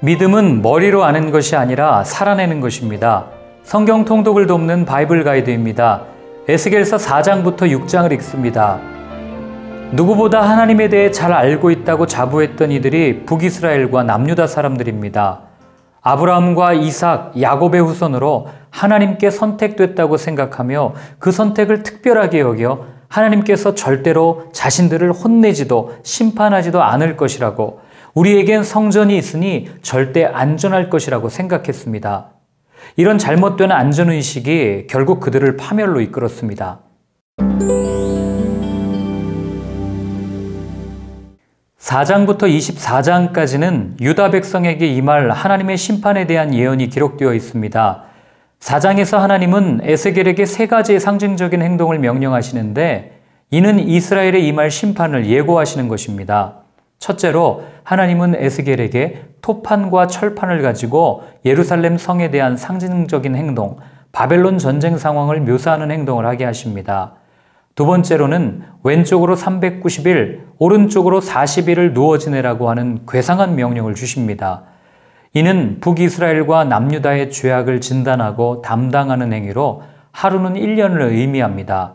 믿음은 머리로 아는 것이 아니라 살아내는 것입니다. 성경 통독을 돕는 바이블 가이드입니다. 에스겔서 4장부터 6장을 읽습니다. 누구보다 하나님에 대해 잘 알고 있다고 자부했던 이들이 북이스라엘과 남유다 사람들입니다. 아브라함과 이삭, 야곱의 후손으로 하나님께 선택됐다고 생각하며 그 선택을 특별하게 여겨 하나님께서 절대로 자신들을 혼내지도 심판하지도 않을 것이라고, 우리에겐 성전이 있으니 절대 안전할 것이라고 생각했습니다. 이런 잘못된 안전의식이 결국 그들을 파멸로 이끌었습니다. 4장부터 24장까지는 유다 백성에게 임할 하나님의 심판에 대한 예언이 기록되어 있습니다. 4장에서 하나님은 에스겔에게 세 가지의 상징적인 행동을 명령하시는데, 이는 이스라엘에 임할 심판을 예고하시는 것입니다. 첫째로 하나님은 에스겔에게 토판과 철판을 가지고 예루살렘 성에 대한 상징적인 행동, 바벨론 전쟁 상황을 묘사하는 행동을 하게 하십니다. 두 번째로는 왼쪽으로 390일, 오른쪽으로 40일을 누워 지내라고 하는 괴상한 명령을 주십니다. 이는 북이스라엘과 남유다의 죄악을 진단하고 담당하는 행위로 하루는 1년을 의미합니다.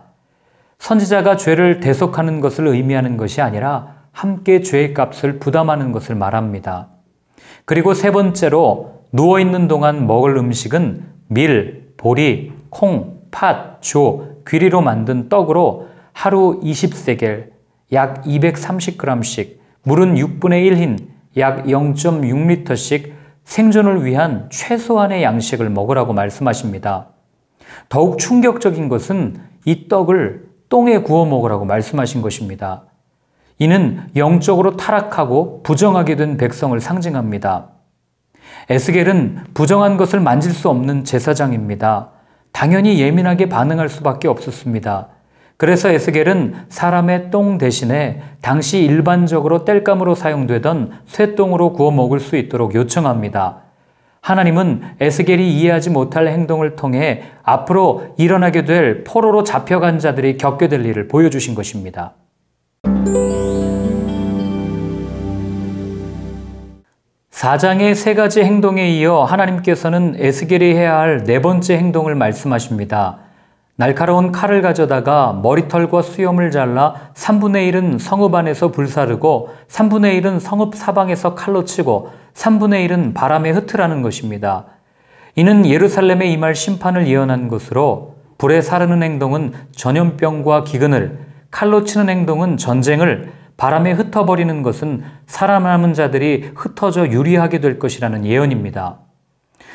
선지자가 죄를 대속하는 것을 의미하는 것이 아니라 함께 죄의 값을 부담하는 것을 말합니다. 그리고 세 번째로 누워있는 동안 먹을 음식은 밀, 보리, 콩, 팥, 조, 귀리로 만든 떡으로 하루 20세겔, 약 230g씩, 물은 6분의 1흰, 약 0.6리터씩 생존을 위한 최소한의 양식을 먹으라고 말씀하십니다. 더욱 충격적인 것은 이 떡을 똥에 구워 먹으라고 말씀하신 것입니다. 이는 영적으로 타락하고 부정하게 된 백성을 상징합니다. 에스겔은 부정한 것을 만질 수 없는 제사장입니다. 당연히 예민하게 반응할 수밖에 없었습니다. 그래서 에스겔은 사람의 똥 대신에 당시 일반적으로 땔감으로 사용되던 쇠똥으로 구워 먹을 수 있도록 요청합니다. 하나님은 에스겔이 이해하지 못할 행동을 통해 앞으로 일어나게 될 포로로 잡혀간 자들이 겪게 될 일을 보여주신 것입니다. 4장의 세 가지 행동에 이어 하나님께서는 에스겔이 해야 할 네 번째 행동을 말씀하십니다. 날카로운 칼을 가져다가 머리털과 수염을 잘라 3분의 1은 성읍 안에서 불사르고 3분의 1은 성읍 사방에서 칼로 치고 3분의 1은 바람에 흩으라는 것입니다. 이는 예루살렘에 임할 심판을 예언한 것으로, 불에 사르는 행동은 전염병과 기근을, 칼로 치는 행동은 전쟁을, 바람에 흩어버리는 것은 살아남은 자들이 흩어져 유리하게 될 것이라는 예언입니다.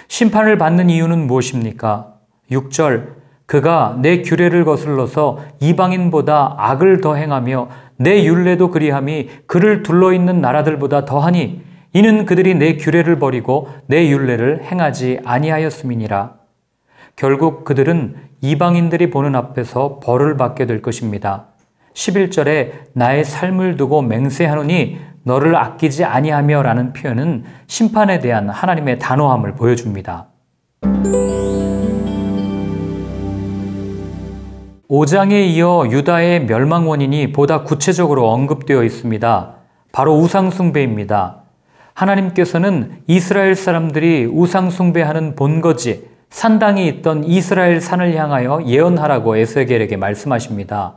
심판을 받는 이유는 무엇입니까? 6절, 그가 내 규례를 거슬러서 이방인보다 악을 더 행하며 내 율례도 그리함이 그를 둘러있는 나라들보다 더하니 이는 그들이 내 규례를 버리고 내 율례를 행하지 아니하였음이니라. 결국 그들은 이방인들이 보는 앞에서 벌을 받게 될 것입니다. 11절에 나의 삶을 두고 맹세하노니 너를 아끼지 아니하며 라는 표현은 심판에 대한 하나님의 단호함을 보여줍니다. 5장에 이어 유다의 멸망 원인이 보다 구체적으로 언급되어 있습니다. 바로 우상숭배입니다. 하나님께서는 이스라엘 사람들이 우상숭배하는 본거지 산당이 있던 이스라엘 산을 향하여 예언하라고 에스겔에게 말씀하십니다.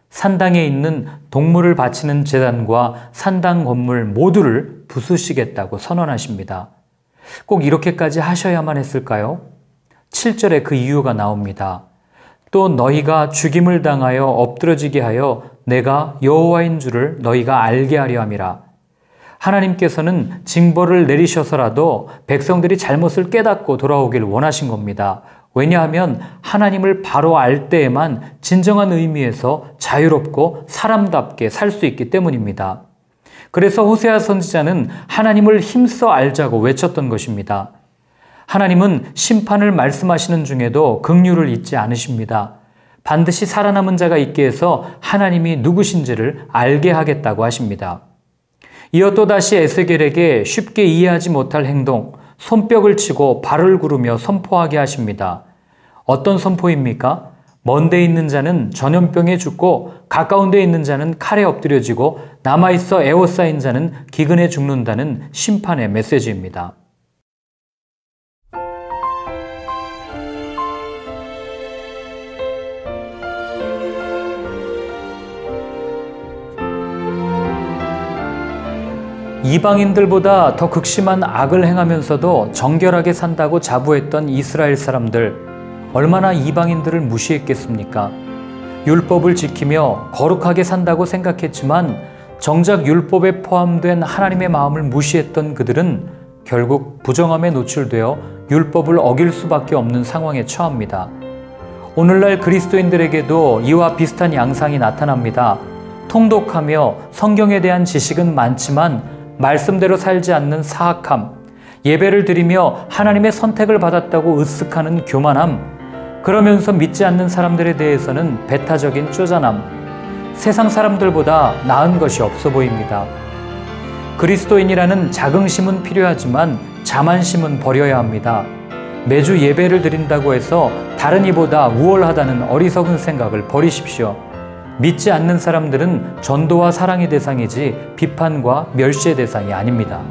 산당에 있는 동물을 바치는 제단과 산당 건물 모두를 부수시겠다고 선언하십니다. 꼭 이렇게까지 하셔야만 했을까요? 7절에 그 이유가 나옵니다. 또 너희가 죽임을 당하여 엎드러지게 하여 내가 여호와인 줄을 너희가 알게 하려 함이라. 하나님께서는 징벌을 내리셔서라도 백성들이 잘못을 깨닫고 돌아오길 원하신 겁니다. 왜냐하면 하나님을 바로 알 때에만 진정한 의미에서 자유롭고 사람답게 살 수 있기 때문입니다. 그래서 호세아 선지자는 하나님을 힘써 알자고 외쳤던 것입니다. 하나님은 심판을 말씀하시는 중에도 긍휼을 잊지 않으십니다. 반드시 살아남은 자가 있게 해서 하나님이 누구신지를 알게 하겠다고 하십니다. 이어 또다시 에스겔에게 쉽게 이해하지 못할 행동, 손뼉을 치고 발을 구르며 선포하게 하십니다. 어떤 선포입니까? 먼 데 있는 자는 전염병에 죽고 가까운 데 있는 자는 칼에 엎드려지고 남아있어 에워싸인 자는 기근에 죽는다는 심판의 메시지입니다. 이방인들보다 더 극심한 악을 행하면서도 정결하게 산다고 자부했던 이스라엘 사람들, 얼마나 이방인들을 무시했겠습니까? 율법을 지키며 거룩하게 산다고 생각했지만 정작 율법에 포함된 하나님의 마음을 무시했던 그들은 결국 부정함에 노출되어 율법을 어길 수밖에 없는 상황에 처합니다. 오늘날 그리스도인들에게도 이와 비슷한 양상이 나타납니다. 통독하며 성경에 대한 지식은 많지만 말씀대로 살지 않는 사악함, 예배를 드리며 하나님의 선택을 받았다고 으쓱하는 교만함, 그러면서 믿지 않는 사람들에 대해서는 배타적인 쪼잔함, 세상 사람들보다 나은 것이 없어 보입니다. 그리스도인이라는 자긍심은 필요하지만 자만심은 버려야 합니다. 매주 예배를 드린다고 해서 다른 이보다 우월하다는 어리석은 생각을 버리십시오. 믿지 않는 사람들은 전도와 사랑의 대상이지 비판과 멸시의 대상이 아닙니다.